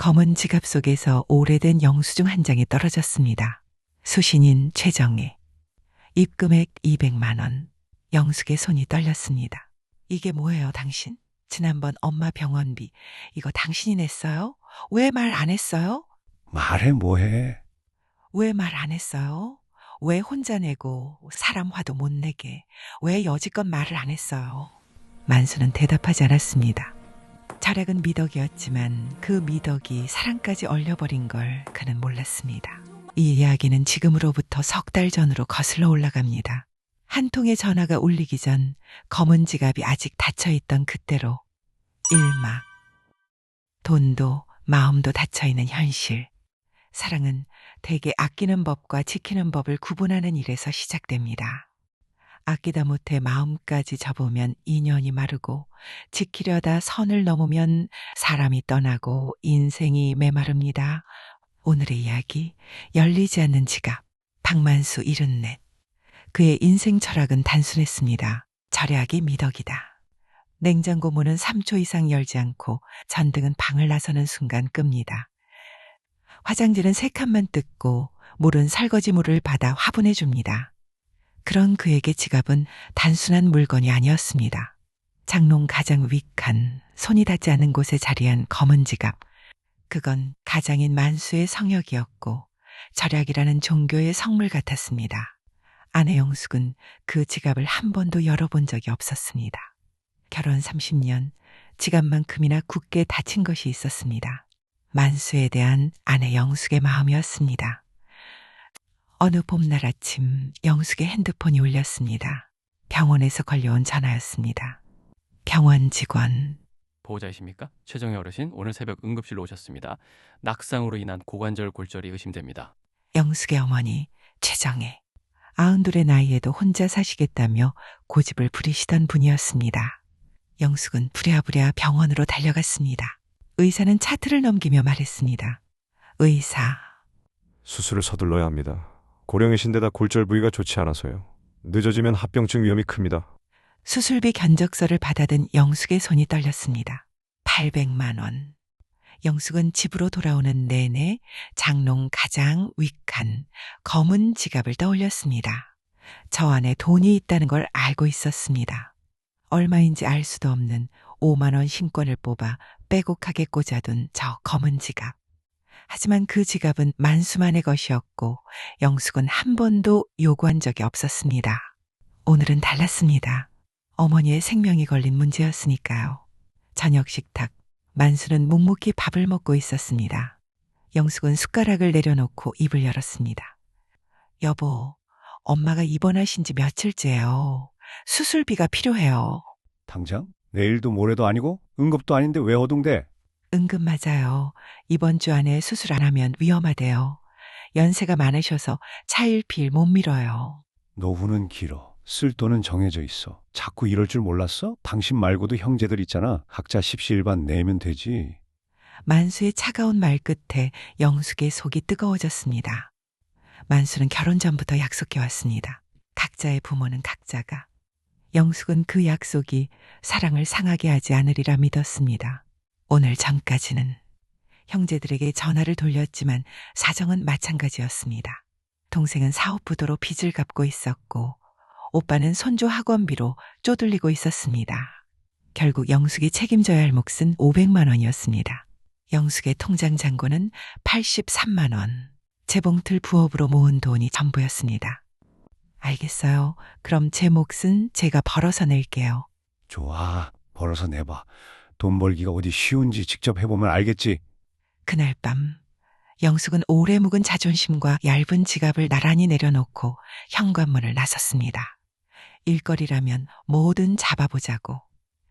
검은 지갑 속에서 오래된 영수증 한 장이 떨어졌습니다. 수신인 최정혜. 입금액 200만 원. 영숙의 손이 떨렸습니다. 이게 뭐예요, 당신? 지난번 엄마 병원비 이거 당신이 냈어요? 왜 말 안 했어요? 말해 뭐해. 왜 말 안 했어요? 왜 혼자 내고 사람 화도 못 내게 왜 여지껏 말을 안 했어요? 만수는 대답하지 않았습니다. 절약은 미덕이었지만 그 미덕이 사랑까지 얼려버린 걸 그는 몰랐습니다. 이 이야기는 지금으로부터 석 달 전으로 거슬러 올라갑니다. 한 통의 전화가 울리기 전 검은 지갑이 아직 닫혀있던 그때로 일막. 돈도 마음도 닫혀있는 현실. 사랑은 대개 아끼는 법과 지키는 법을 구분하는 일에서 시작됩니다. 아끼다 못해 마음까지 접으면 인연이 마르고 지키려다 선을 넘으면 사람이 떠나고 인생이 메마릅니다. 오늘의 이야기, 열리지 않는 지갑, 박만수 74. 그의 인생 철학은 단순했습니다. 절약이 미덕이다. 냉장고 문은 3초 이상 열지 않고 전등은 방을 나서는 순간 끕니다. 화장지는 3칸만 뜯고 물은 설거지물을 받아 화분해 줍니다. 그런 그에게 지갑은 단순한 물건이 아니었습니다. 장롱 가장 윗칸, 손이 닿지 않은 곳에 자리한 검은 지갑. 그건 가장인 만수의 성역이었고 절약이라는 종교의 성물 같았습니다. 아내 영숙은 그 지갑을 한 번도 열어본 적이 없었습니다. 결혼 30년, 지갑만큼이나 굳게 닫힌 것이 있었습니다. 만수에 대한 아내 영숙의 마음이었습니다. 어느 봄날 아침 영숙의 핸드폰이 울렸습니다. 병원에서 걸려온 전화였습니다. 병원 직원. 보호자이십니까? 최정혜 어르신, 오늘 새벽 응급실로 오셨습니다. 낙상으로 인한 고관절 골절이 의심됩니다. 영숙의 어머니 최정혜. 92의 나이에도 혼자 사시겠다며 고집을 부리시던 분이었습니다. 영숙은 부랴부랴 병원으로 달려갔습니다. 의사는 차트를 넘기며 말했습니다. 의사. 수술을 서둘러야 합니다. 고령이신데다 골절 부위가 좋지 않아서요. 늦어지면 합병증 위험이 큽니다. 수술비 견적서를 받아든 영숙의 손이 떨렸습니다. 800만 원. 영숙은 집으로 돌아오는 내내 장롱 가장 윗칸 검은 지갑을 떠올렸습니다. 저 안에 돈이 있다는 걸 알고 있었습니다. 얼마인지 알 수도 없는 5만 원 신권을 뽑아 빼곡하게 꽂아둔 저 검은 지갑. 하지만 그 지갑은 만수만의 것이었고 영숙은 한 번도 요구한 적이 없었습니다. 오늘은 달랐습니다. 어머니의 생명이 걸린 문제였으니까요. 저녁 식탁, 만수는 묵묵히 밥을 먹고 있었습니다. 영숙은 숟가락을 내려놓고 입을 열었습니다. 여보, 엄마가 입원하신 지 며칠째예요. 수술비가 필요해요. 당장? 내일도 모레도 아니고 응급도 아닌데 왜 허둥대? 응급 맞아요. 이번 주 안에 수술 안 하면 위험하대요. 연세가 많으셔서 차일피일 못 미뤄요. 노후는 길어. 쓸 돈은 정해져 있어. 자꾸 이럴 줄 몰랐어? 당신 말고도 형제들 있잖아. 각자 십시일반 내면 되지. 만수의 차가운 말 끝에 영숙의 속이 뜨거워졌습니다. 만수는 결혼 전부터 약속해왔습니다. 각자의 부모는 각자가. 영숙은 그 약속이 사랑을 상하게 하지 않으리라 믿었습니다. 오늘 전까지는 형제들에게 전화를 돌렸지만 사정은 마찬가지였습니다. 동생은 사업부도로 빚을 갚고 있었고 오빠는 손주 학원비로 쪼들리고 있었습니다. 결국 영숙이 책임져야 할 몫은 500만 원이었습니다. 영숙의 통장 잔고는 83만 원. 재봉틀 부업으로 모은 돈이 전부였습니다. 알겠어요. 그럼 제 몫은 제가 벌어서 낼게요. 좋아. 벌어서 내봐. 돈 벌기가 어디 쉬운지 직접 해보면 알겠지. 그날 밤 영숙은 오래 묵은 자존심과 얇은 지갑을 나란히 내려놓고 현관문을 나섰습니다. 일거리라면 뭐든 잡아보자고.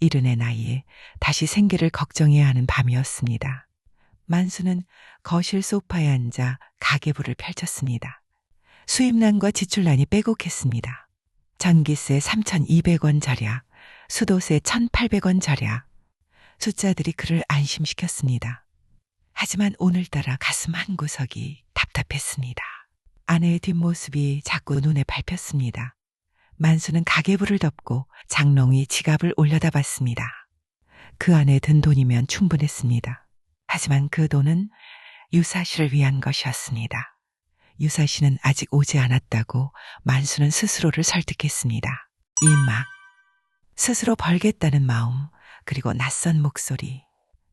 70의 나이에 다시 생계를 걱정해야 하는 밤이었습니다. 만수는 거실 소파에 앉아 가계부를 펼쳤습니다. 수입란과 지출란이 빼곡했습니다. 전기세 3,200원 절약, 수도세 1,800원 절약. 숫자들이 그를 안심시켰습니다. 하지만 오늘따라 가슴 한구석이 답답했습니다. 아내의 뒷모습이 자꾸 눈에 밟혔습니다. 만수는 가계부를 덮고 장롱 위 지갑을 올려다봤습니다. 그 안에 든 돈이면 충분했습니다. 하지만 그 돈은 유사 씨를 위한 것이었습니다. 유사 씨는 아직 오지 않았다고 만수는 스스로를 설득했습니다. 이막 스스로 벌겠다는 마음, 그리고 낯선 목소리.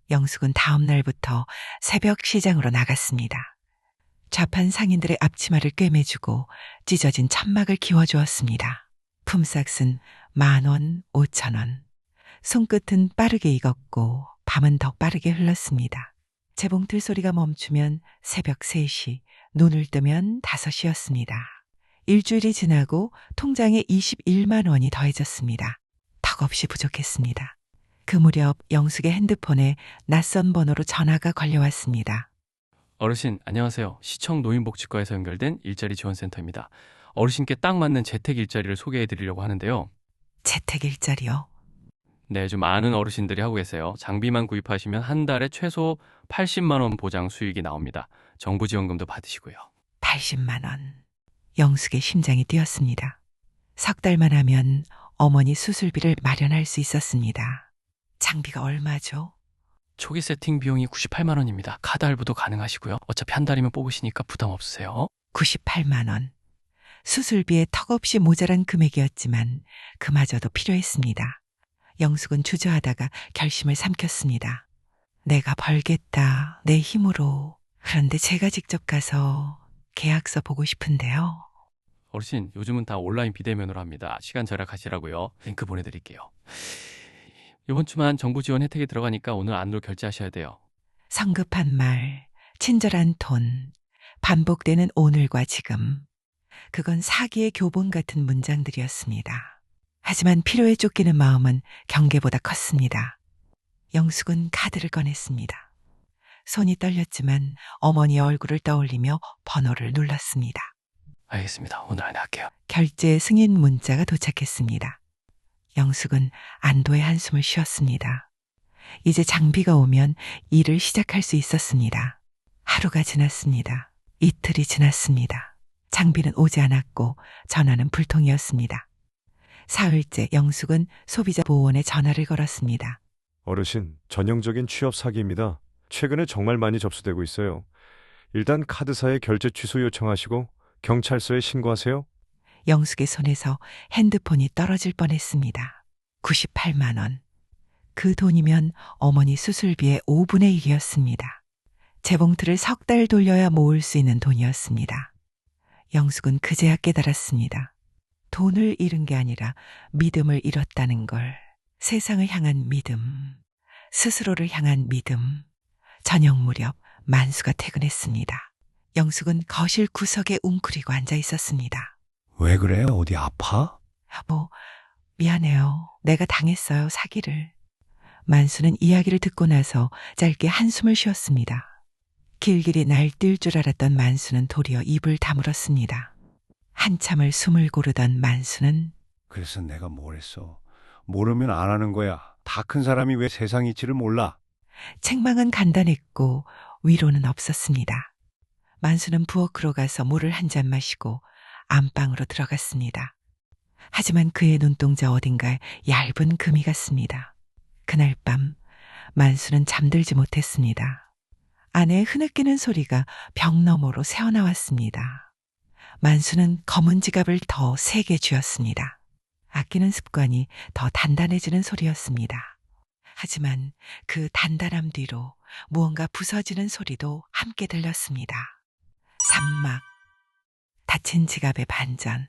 영숙은 다음 날부터 새벽 시장으로 나갔습니다. 좌판 상인들의 앞치마를 꿰매주고 찢어진 천막을 키워주었습니다. 품삯은 10,000원, 5,000원. 손끝은 빠르게 익었고 밤은 더 빠르게 흘렀습니다. 재봉틀 소리가 멈추면 새벽 3시, 눈을 뜨면 5시였습니다. 일주일이 지나고 통장에 21만 원이 더해졌습니다. 턱없이 부족했습니다. 그 무렵 영숙의 핸드폰에 낯선 번호로 전화가 걸려왔습니다. 어르신, 안녕하세요. 시청 노인복지과에서 연결된 일자리 지원센터입니다. 어르신께 딱 맞는 재택 일자리를 소개해 드리려고 하는데요. 재택 일자리요? 네, 요즘 많은 어르신들이 하고 계세요. 장비만 구입하시면 한 달에 최소 80만 원 보장 수익이 나옵니다. 정부 지원금도 받으시고요. 80만 원. 영숙의 심장이 뛰었습니다. 석 달만 하면 어머니 수술비를 마련할 수 있었습니다. 장비가 얼마죠? 초기 세팅 비용이 98만 원입니다. 카드 할부도 가능하시고요. 어차피 한 달이면 뽑으시니까 부담 없으세요. 98만 원. 수술비에 턱없이 모자란 금액이었지만 그마저도 필요했습니다. 영숙은 주저하다가 결심을 삼켰습니다. 내가 벌겠다, 내 힘으로. 그런데 제가 직접 가서 계약서 보고 싶은데요. 어르신, 요즘은 다 온라인 비대면으로 합니다. 시간 절약하시라고요. 링크 보내드릴게요. 이번 주만 정부 지원 혜택이 들어가니까 오늘 안으로 결제하셔야 돼요. 성급한 말, 친절한 톤, 반복되는 오늘과 지금. 그건 사기의 교본 같은 문장들이었습니다. 하지만 필요에 쫓기는 마음은 경계보다 컸습니다. 영숙은 카드를 꺼냈습니다. 손이 떨렸지만 어머니의 얼굴을 떠올리며 번호를 눌렀습니다. 알겠습니다. 오늘 안에 할게요. 결제 승인 문자가 도착했습니다. 영숙은 안도의 한숨을 쉬었습니다. 이제 장비가 오면 일을 시작할 수 있었습니다. 하루가 지났습니다. 이틀이 지났습니다. 장비는 오지 않았고 전화는 불통이었습니다. 사흘째 영숙은 소비자보호원에 전화를 걸었습니다. 어르신, 전형적인 취업 사기입니다. 최근에 정말 많이 접수되고 있어요. 일단 카드사에 결제 취소 요청하시고 경찰서에 신고하세요. 영숙의 손에서 핸드폰이 떨어질 뻔했습니다. 98만 원. 그 돈이면 어머니 수술비의 5분의 1이었습니다. 재봉틀을 석 달 돌려야 모을 수 있는 돈이었습니다. 영숙은 그제야 깨달았습니다. 돈을 잃은 게 아니라 믿음을 잃었다는 걸. 세상을 향한 믿음, 스스로를 향한 믿음. 저녁 무렵 만수가 퇴근했습니다. 영숙은 거실 구석에 웅크리고 앉아 있었습니다. 왜 그래? 어디 아파? 여보, 미안해요. 내가 당했어요, 사기를. 만수는 이야기를 듣고 나서 짧게 한숨을 쉬었습니다. 길길이 날뛸 줄 알았던 만수는 도리어 입을 다물었습니다. 한참을 숨을 고르던 만수는 그래서 내가 뭘 했어? 모르면 안 하는 거야. 다 큰 사람이 왜 세상 이치를 몰라? 책망은 간단했고 위로는 없었습니다. 만수는 부엌으로 가서 물을 한 잔 마시고 안방으로 들어갔습니다. 하지만 그의 눈동자 어딘가에 얇은 금이 갔습니다. 그날 밤 만수는 잠들지 못했습니다. 아내의 흐느끼는 소리가 벽 너머로 새어나왔습니다. 만수는 검은 지갑을 더 세게 쥐었습니다. 아끼는 습관이 더 단단해지는 소리였습니다. 하지만 그 단단함 뒤로 무언가 부서지는 소리도 함께 들렸습니다. 산막, 닫힌 지갑의 반전.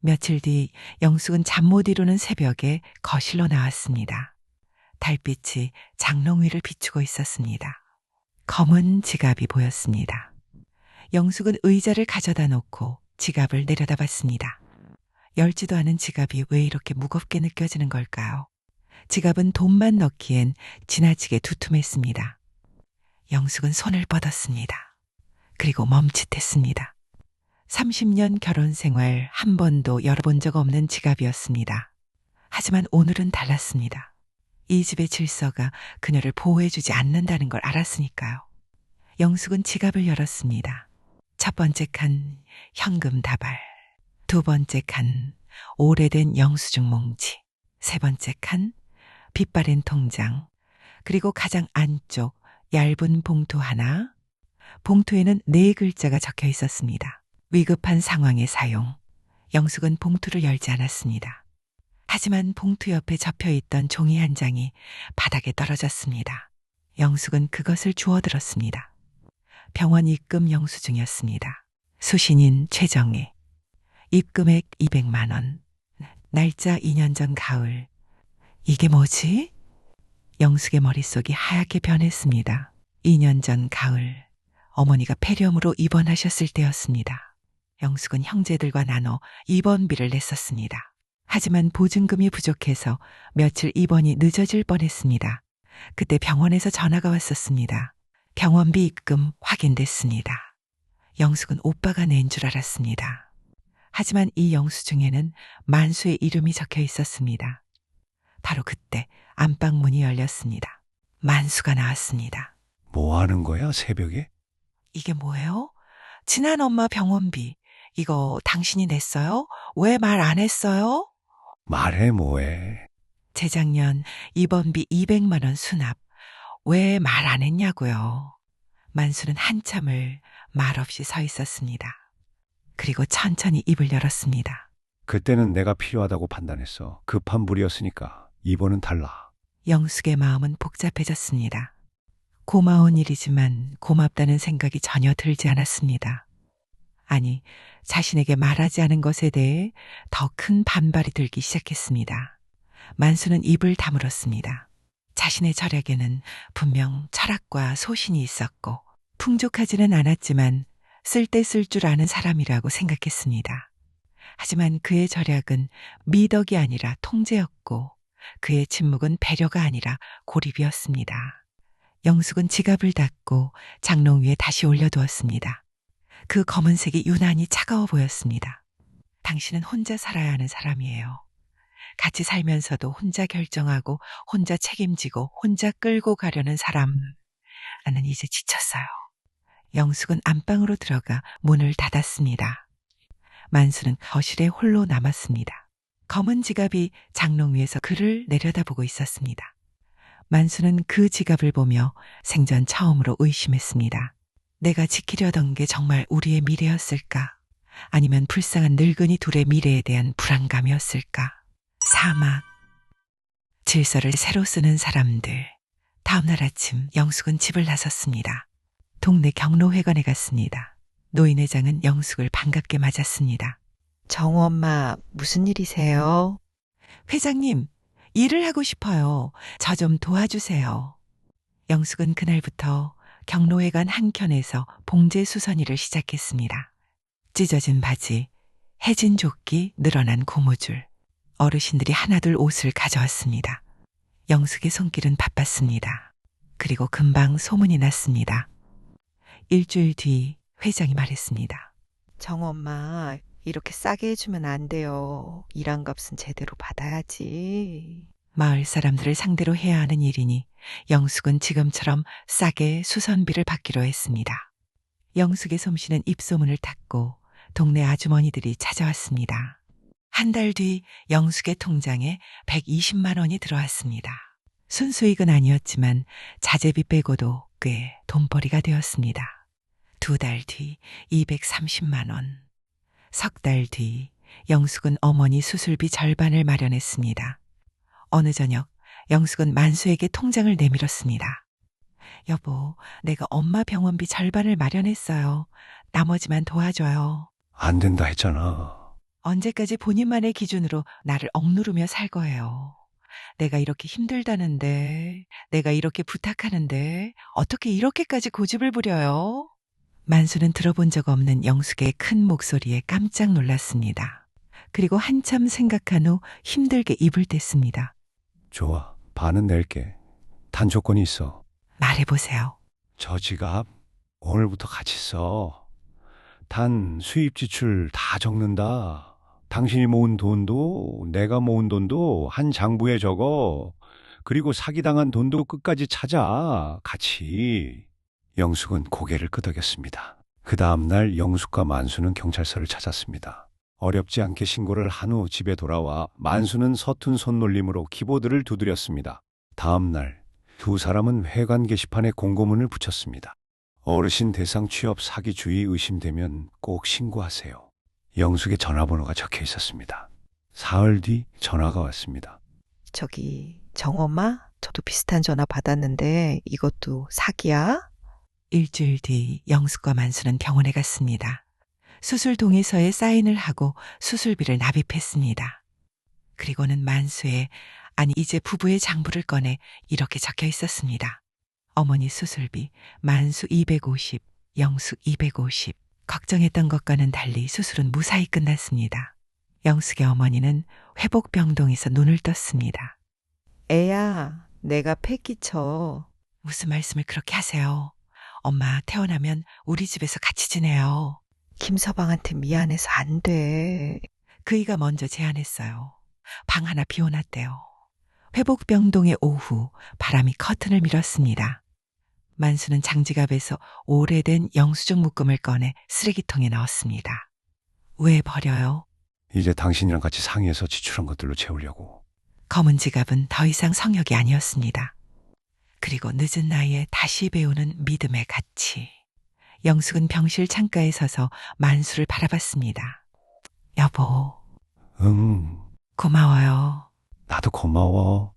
며칠 뒤 영숙은 잠 못 이루는 새벽에 거실로 나왔습니다. 달빛이 장롱 위를 비추고 있었습니다. 검은 지갑이 보였습니다. 영숙은 의자를 가져다 놓고 지갑을 내려다봤습니다. 열지도 않은 지갑이 왜 이렇게 무겁게 느껴지는 걸까요? 지갑은 돈만 넣기엔 지나치게 두툼했습니다. 영숙은 손을 뻗었습니다. 그리고 멈칫했습니다. 30년 결혼 생활 한 번도 열어본 적 없는 지갑이었습니다. 하지만 오늘은 달랐습니다. 이 집의 질서가 그녀를 보호해주지 않는다는 걸 알았으니까요. 영숙은 지갑을 열었습니다. 첫 번째 칸 현금 다발, 두 번째 칸 오래된 영수증 몽지, 세 번째 칸 빛바랜 통장, 그리고 가장 안쪽 얇은 봉투 하나. 봉투에는 4글자가 적혀 있었습니다. 위급한 상황에 사용. 영숙은 봉투를 열지 않았습니다. 하지만 봉투 옆에 접혀 있던 종이 한 장이 바닥에 떨어졌습니다. 영숙은 그것을 주워들었습니다. 병원 입금 영수증이었습니다. 수신인 최정혜. 입금액 200만 원. 날짜 2년 전 가을. 이게 뭐지? 영숙의 머릿속이 하얗게 변했습니다. 2년 전 가을. 어머니가 폐렴으로 입원하셨을 때였습니다. 영숙은 형제들과 나눠 입원비를 냈었습니다. 하지만 보증금이 부족해서 며칠 입원이 늦어질 뻔했습니다. 그때 병원에서 전화가 왔었습니다. 병원비 입금 확인됐습니다. 영숙은 오빠가 낸 줄 알았습니다. 하지만 이 영수증에는 만수의 이름이 적혀 있었습니다. 바로 그때 안방 문이 열렸습니다. 만수가 나왔습니다. 뭐 하는 거야, 새벽에? 이게 뭐예요? 지난 엄마 병원비. 이거 당신이 냈어요? 왜 말 안 했어요? 말해, 뭐해. 재작년 입원비 200만 원 수납. 왜 말 안 했냐고요. 만수는 한참을 말없이 서 있었습니다. 그리고 천천히 입을 열었습니다. 그때는 내가 필요하다고 판단했어. 급한 불이었으니까. 이번은 달라. 영숙의 마음은 복잡해졌습니다. 고마운 일이지만 고맙다는 생각이 전혀 들지 않았습니다. 아니, 자신에게 말하지 않은 것에 대해 더 큰 반발이 들기 시작했습니다. 만수는 입을 다물었습니다. 자신의 절약에는 분명 철학과 소신이 있었고 풍족하지는 않았지만 쓸 때 쓸 줄 아는 사람이라고 생각했습니다. 하지만 그의 절약은 미덕이 아니라 통제였고 그의 침묵은 배려가 아니라 고립이었습니다. 영숙은 지갑을 닫고 장롱 위에 다시 올려두었습니다. 그 검은색이 유난히 차가워 보였습니다. 당신은 혼자 살아야 하는 사람이에요. 같이 살면서도 혼자 결정하고 혼자 책임지고 혼자 끌고 가려는 사람. 나는 이제 지쳤어요. 영숙은 안방으로 들어가 문을 닫았습니다. 만수는 거실에 홀로 남았습니다. 검은 지갑이 장롱 위에서 그를 내려다보고 있었습니다. 만수는 그 지갑을 보며 생전 처음으로 의심했습니다. 내가 지키려던 게 정말 우리의 미래였을까? 아니면 불쌍한 늙은이 둘의 미래에 대한 불안감이었을까? 사막. 질서를 새로 쓰는 사람들. 다음날 아침 영숙은 집을 나섰습니다. 동네 경로회관에 갔습니다. 노인회장은 영숙을 반갑게 맞았습니다. 정우 엄마, 무슨 일이세요? 회장님, 일을 하고 싶어요. 저 좀 도와주세요. 영숙은 그날부터 경로회관 한켠에서 봉제 수선일을 시작했습니다. 찢어진 바지, 해진 조끼, 늘어난 고무줄. 어르신들이 하나둘 옷을 가져왔습니다. 영숙의 손길은 바빴습니다. 그리고 금방 소문이 났습니다. 일주일 뒤 회장이 말했습니다. 정우 엄마, 이렇게 싸게 해주면 안 돼요. 일한 값은 제대로 받아야지. 마을 사람들을 상대로 해야 하는 일이니 영숙은 지금처럼 싸게 수선비를 받기로 했습니다. 영숙의 솜씨는 입소문을 탔고 동네 아주머니들이 찾아왔습니다. 한 달 뒤 영숙의 통장에 120만 원이 들어왔습니다. 순수익은 아니었지만 자재비 빼고도 꽤 돈벌이가 되었습니다. 2달 뒤 230만 원. 석 달 뒤 영숙은 어머니 수술비 절반을 마련했습니다. 어느 저녁 영숙은 만수에게 통장을 내밀었습니다. 여보, 내가 엄마 병원비 절반을 마련했어요. 나머지만 도와줘요. 안 된다 했잖아. 언제까지 본인만의 기준으로 나를 억누르며 살 거예요. 내가 이렇게 힘들다는데, 내가 이렇게 부탁하는데 어떻게 이렇게까지 고집을 부려요? 만수는 들어본 적 없는 영숙의 큰 목소리에 깜짝 놀랐습니다. 그리고 한참 생각한 후 힘들게 입을 뗐습니다. 좋아, 반은 낼게. 단 조건이 있어. 말해보세요. 저 지갑 오늘부터 같이 써. 단 수입 지출 다 적는다. 당신이 모은 돈도 내가 모은 돈도 한 장부에 적어. 그리고 사기당한 돈도 끝까지 찾아. 같이. 영숙은 고개를 끄덕였습니다. 그 다음날 영숙과 만수는 경찰서를 찾았습니다. 어렵지 않게 신고를 한 후 집에 돌아와 만수는 서툰 손놀림으로 키보드를 두드렸습니다. 다음날 두 사람은 회관 게시판에 공고문을 붙였습니다. 어르신 대상 취업 사기 주의 의심되면 꼭 신고하세요. 영숙의 전화번호가 적혀 있었습니다. 사흘 뒤 전화가 왔습니다. 저기 정엄마? 저도 비슷한 전화 받았는데 이것도 사기야? 일주일 뒤 영숙과 만수는 병원에 갔습니다. 수술 동의서에 사인을 하고 수술비를 납입했습니다. 그리고는 만수의, 아니 이제 부부의 장부를 꺼내 이렇게 적혀 있었습니다. 어머니 수술비 만수 250, 영숙 250. 걱정했던 것과는 달리 수술은 무사히 끝났습니다. 영숙의 어머니는 회복병동에서 눈을 떴습니다. 애야, 내가 패기쳐. 무슨 말씀을 그렇게 하세요? 엄마 태어나면 우리 집에서 같이 지내요. 김서방한테 미안해서 안 돼. 그이가 먼저 제안했어요. 방 하나 비워놨대요. 회복병동의 오후 바람이 커튼을 밀었습니다. 만수는 장지갑에서 오래된 영수증 묶음을 꺼내 쓰레기통에 넣었습니다. 왜 버려요? 이제 당신이랑 같이 상의해서 지출한 것들로 채우려고. 검은 지갑은 더 이상 성역이 아니었습니다. 그리고 늦은 나이에 다시 배우는 믿음의 가치. 영숙은 병실 창가에 서서 만수를 바라봤습니다. 여보, 응, 고마워요. 나도 고마워.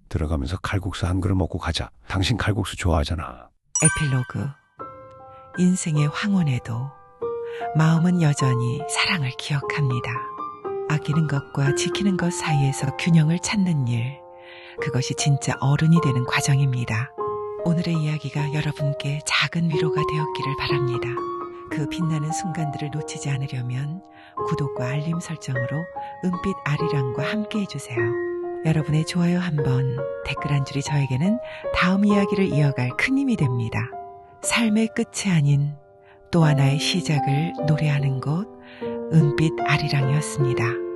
들어가면서 칼국수 한 그릇 먹고 가자. 당신 칼국수 좋아하잖아. 에필로그. 인생의 황혼에도 마음은 여전히 사랑을 기억합니다. 아끼는 것과 지키는 것 사이에서 균형을 찾는 일. 그것이 진짜 어른이 되는 과정입니다. 오늘의 이야기가 여러분께 작은 위로가 되었기를 바랍니다. 그 빛나는 순간들을 놓치지 않으려면 구독과 알림 설정으로 은빛 아리랑과 함께 해주세요. 여러분의 좋아요 한 번, 댓글 한 줄이 저에게는 다음 이야기를 이어갈 큰 힘이 됩니다. 삶의 끝이 아닌 또 하나의 시작을 노래하는 곳 은빛 아리랑이었습니다.